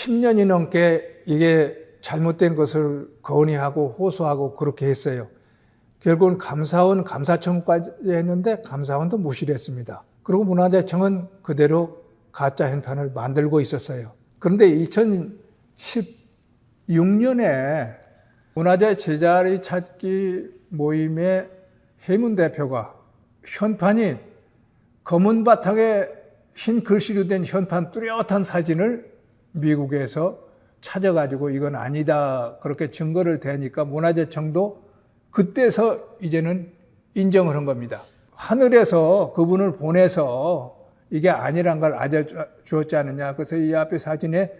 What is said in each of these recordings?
10년이 넘게 이게 잘못된 것을 건의하고 호소하고 그렇게 했어요. 결국은 감사원, 감사청까지 했는데 감사원도 무시를 했습니다. 그리고 문화재청은 그대로 가짜 현판을 만들고 있었어요. 그런데 2016년에 문화재 제자리 찾기 모임의 해문 대표가 현판이 검은 바탕에 흰 글씨로 된 현판 뚜렷한 사진을 미국에서 찾아가지고 이건 아니다 그렇게 증거를 대니까 문화재청도 그때서 이제는 인정을 한 겁니다. 하늘에서 그분을 보내서 이게 아니란 걸 알려주었지 않느냐. 그래서 이 앞에 사진에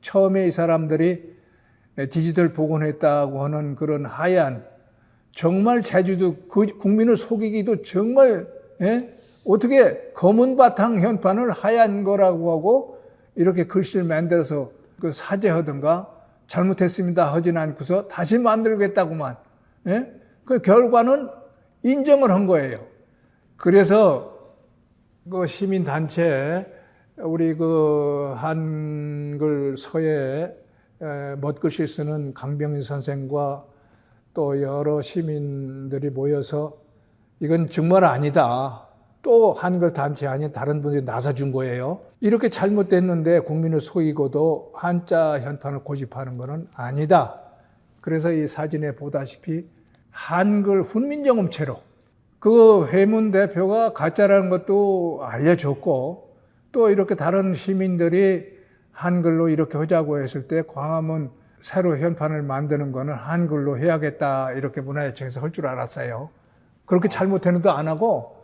처음에 이 사람들이 디지털 복원했다고 하는 그런 하얀 정말 제주도 그 국민을 속이기도 정말 어떻게 검은 바탕 현판을 하얀 거라고 하고 이렇게 글씨를 만들어서 그 사죄하든가 잘못했습니다 하진 않고서 다시 만들겠다고만. 그 결과는 인정을 한 거예요. 그래서 그 시민단체 우리 그 한글 서예 멋글씨 쓰는 강병인 선생과 또 여러 시민들이 모여서 이건 정말 아니다. 또 한글 단체 아닌 다른 분들이 나서준 거예요. 이렇게 잘못됐는데 국민을 속이고도 한자 현판을 고집하는 것은 아니다. 그래서 이 사진에 보다시피 한글 훈민정음체로 그 회문 대표가 가짜라는 것도 알려줬고 또 이렇게 다른 시민들이 한글로 이렇게 하자고 했을 때 광화문 새로 현판을 만드는 거는 한글로 해야겠다 이렇게 문화재청에서 할 줄 알았어요. 그렇게 잘못했는데 안 하고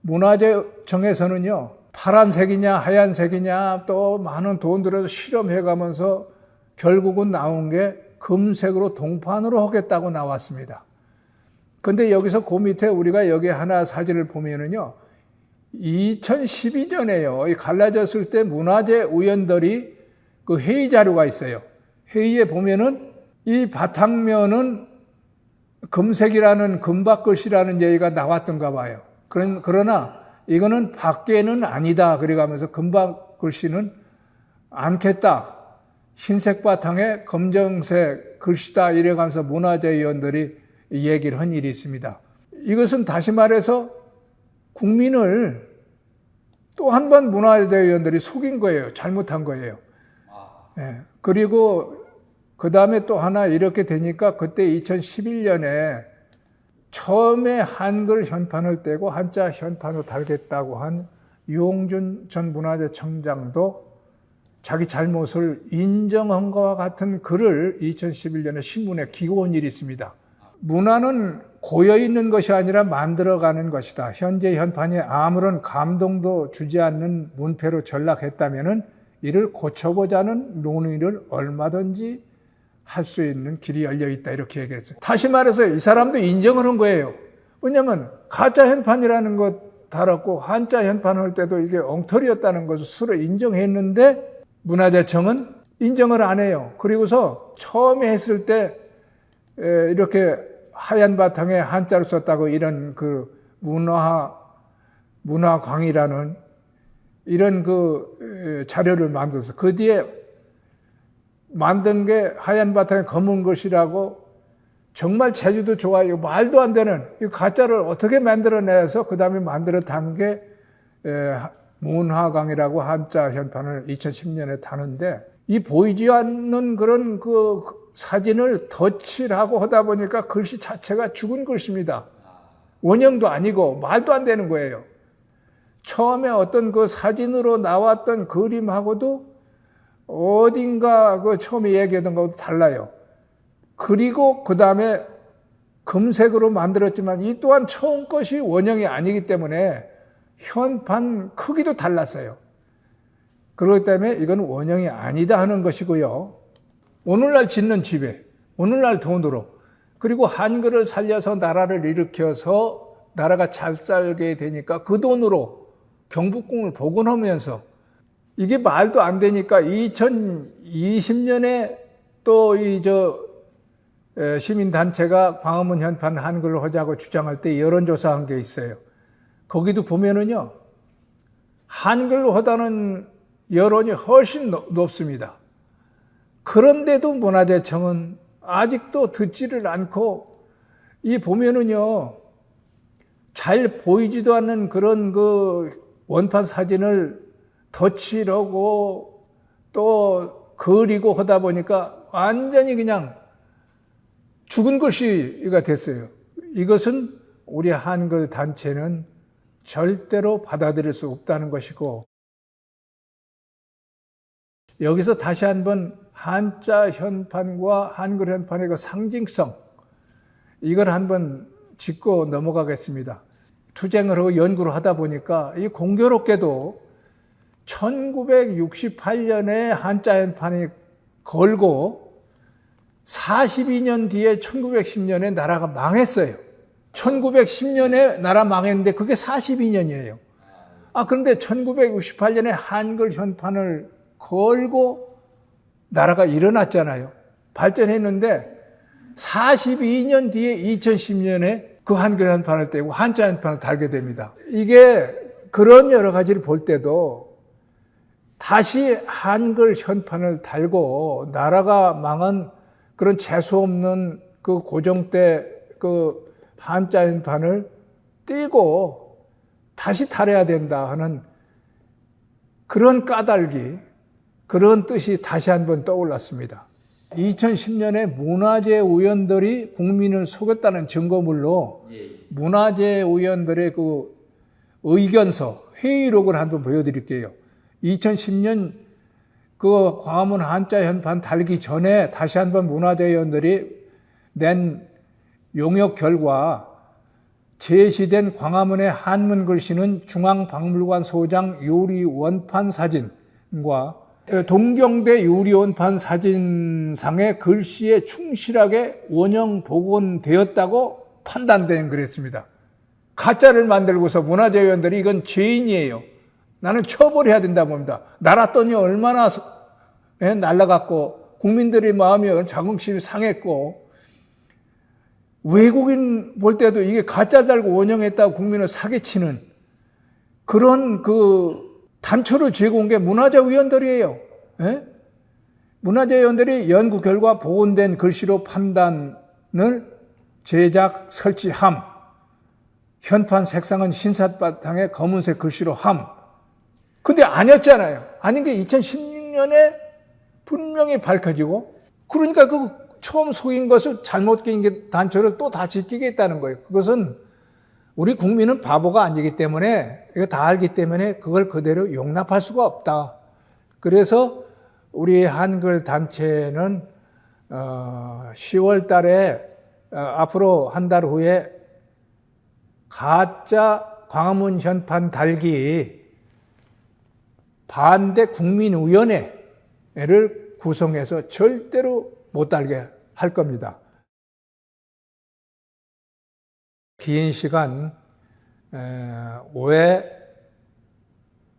문화재청에서는요 파란색이냐 하얀색이냐 또 많은 돈 들여서 실험해가면서 결국은 나온 게 금색으로 동판으로 하겠다고 나왔습니다. 근데 여기서 그 밑에 우리가 여기 하나 사진을 보면은요 2012년에요 갈라졌을 때 문화재 의원들이 그 회의 자료가 있어요. 회의에 보면은 이 바탕면은 금색이라는 금박글씨라는 얘기가 나왔던가 봐요. 그러나 이거는 밖에는 아니다. 그래가면서 금박글씨는 않겠다. 흰색 바탕에 검정색 글씨다. 이래가면서 문화재위원들이 얘기를 한 일이 있습니다. 이것은 다시 말해서 국민을 또 한 번 문화재위원들이 속인 거예요. 잘못한 거예요. 그리고 그 다음에 또 하나 이렇게 되니까 그때 2011년에 처음에 한글 현판을 떼고 한자 현판으로 달겠다고 한 유홍준 전 문화재청장도 자기 잘못을 인정한 것과 같은 글을 2011년에 신문에 기고한 일이 있습니다. 문화는 고여있는 것이 아니라 만들어가는 것이다. 현재 현판이 아무런 감동도 주지 않는 문패로 전락했다면 이를 고쳐보자는 논의를 얼마든지 할 수 있는 길이 열려있다 이렇게 얘기했어요. 다시 말해서 이 사람도 인정을 한 거예요. 왜냐하면 가짜 현판이라는 것 달았고 한자 현판을 할 때도 이게 엉터리였다는 것을 스스로 인정했는데 문화재청은 인정을 안 해요. 그리고서 처음에 했을 때 이렇게 하얀 바탕에 한자를 썼다고 이런 그 문화광이라는 이런 그 자료를 만들어서 그 뒤에 만든 게 하얀 바탕에 검은 글씨라고 정말 제주도 좋아요. 말도 안 되는 이 가짜를 어떻게 만들어내서 그 다음에 만들어 단 게 문화광이라고 한자 현판을 2010년에 타는데 이 보이지 않는 그런 그 사진을 덧칠하고 하다 보니까 글씨 자체가 죽은 글씨입니다. 원형도 아니고 말도 안 되는 거예요. 처음에 어떤 그 사진으로 나왔던 그림하고도 어딘가 그 처음에 얘기하던 것도 달라요. 그리고 그 다음에 금색으로 만들었지만 이 또한 처음 것이 원형이 아니기 때문에 현판 크기도 달랐어요. 그렇기 때문에 이건 원형이 아니다 하는 것이고요. 오늘날 짓는 집에, 오늘날 돈으로, 그리고 한글을 살려서 나라를 일으켜서 나라가 잘 살게 되니까 그 돈으로 경복궁을 복원하면서 이게 말도 안 되니까 2020년에 또 시민단체가 광화문 현판 한글로 하자고 주장할 때 여론조사한 게 있어요. 거기도 보면은요, 한글로 하다는 여론이 훨씬 높습니다. 그런데도 문화재청은 아직도 듣지를 않고, 이 보면은요, 잘 보이지도 않는 그런 그 원판 사진을 덧칠하고 또 그리고 하다 보니까 완전히 그냥 죽은 글씨가 됐어요. 이것은 우리 한글 단체는 절대로 받아들일 수 없다는 것이고, 여기서 다시 한번 한자 현판과 한글 현판의 그 상징성, 이걸 한번 짚고 넘어가겠습니다. 투쟁을 하고 연구를 하다 보니까 이 공교롭게도 1968년에 한자 현판이 걸고 42년 뒤에 1910년에 나라가 망했어요. 1910년에 나라 망했는데 그게 42년이에요. 그런데 1968년에 한글 현판을 걸고 나라가 일어났잖아요. 발전했는데 42년 뒤에 2010년에 그 한글 현판을 떼고 한자 현판을 달게 됩니다. 이게 그런 여러 가지를 볼 때도 다시 한글 현판을 달고 나라가 망한 그런 재수없는 그 고종 때 그 한자 현판을 떼고 다시 달아야 된다 하는 그런 까닭이, 그런 뜻이 다시 한번 떠올랐습니다. 2010년에 문화재위원들이 국민을 속였다는 증거물로 문화재위원들의 그 의견서, 회의록을 한번 보여드릴게요. 2010년 그 광화문 한자 현판 달기 전에 다시 한번 문화재위원들이 낸 용역 결과, 제시된 광화문의 한문 글씨는 중앙박물관 소장 유리 원판 사진과 동경대 유리 원판 사진상의 글씨에 충실하게 원형 복원되었다고 판단된 그랬습니다. 가짜를 만들고서 문화재위원들이 이건 죄인이에요, 나는 처벌해야 된다 봅니다. 나라 돈이 얼마나 날라갔고 국민들의 마음이 자긍심이 상했고, 외국인 볼 때도 이게 가짜 달고 원형했다고 국민을 사기치는 그런 그 단초를 쥐고 온 게 문화재위원들이에요. 예? 문화재위원들이 연구 결과 복원된 글씨로 판단을 제작 설치함, 현판 색상은 흰색 바탕에 검은색 글씨로 함. 근데 아니었잖아요. 아닌 게 2016년에 분명히 밝혀지고, 그러니까 그 처음 속인 것을 잘못 끼인 게 단초를 또 다 지키겠다는 거예요. 그것은 우리 국민은 바보가 아니기 때문에, 이거 다 알기 때문에 그걸 그대로 용납할 수가 없다. 그래서 우리 한글 단체는 10월 달에 앞으로 한 달 후에 가짜 광화문 현판 달기 반대 국민위원회를 구성해서 절대로 못 달게 할 겁니다. 긴 시간 왜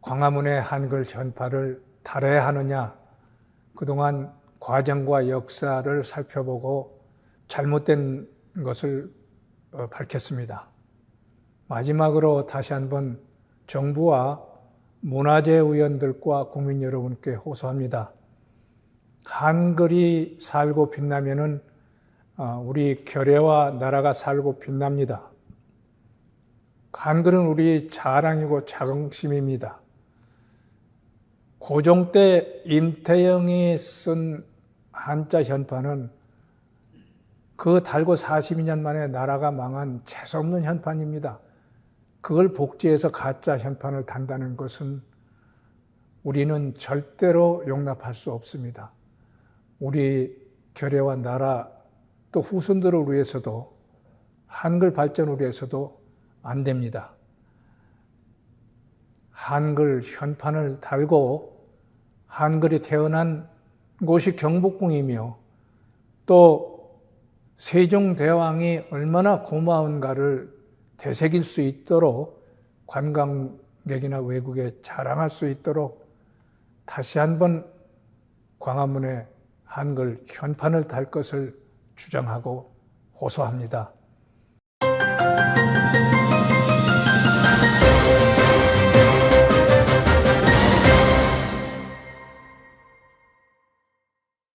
광화문의 한글 현판을 달아야 하느냐, 그동안 과정과 역사를 살펴보고 잘못된 것을 밝혔습니다. 마지막으로 다시 한번 정부와 문화재위원들과 국민 여러분께 호소합니다. 한글이 살고 빛나면은 우리 결의와 나라가 살고 빛납니다. 한글은 우리 자랑이고 자긍심입니다. 고종 때 임태영이 쓴 한자 현판은 그 달고 42년 만에 나라가 망한 재수없는 현판입니다. 그걸 복제해서 가짜 현판을 단다는 것은 우리는 절대로 용납할 수 없습니다. 우리 결의와 나라 또 후손들을 위해서도, 한글 발전을 위해서도 안 됩니다. 한글 현판을 달고 한글이 태어난 곳이 경복궁이며 또 세종대왕이 얼마나 고마운가를 되새길 수 있도록, 관광객이나 외국에 자랑할 수 있도록 다시 한번 광화문에 한글 현판을 달 것을 주장하고 호소합니다.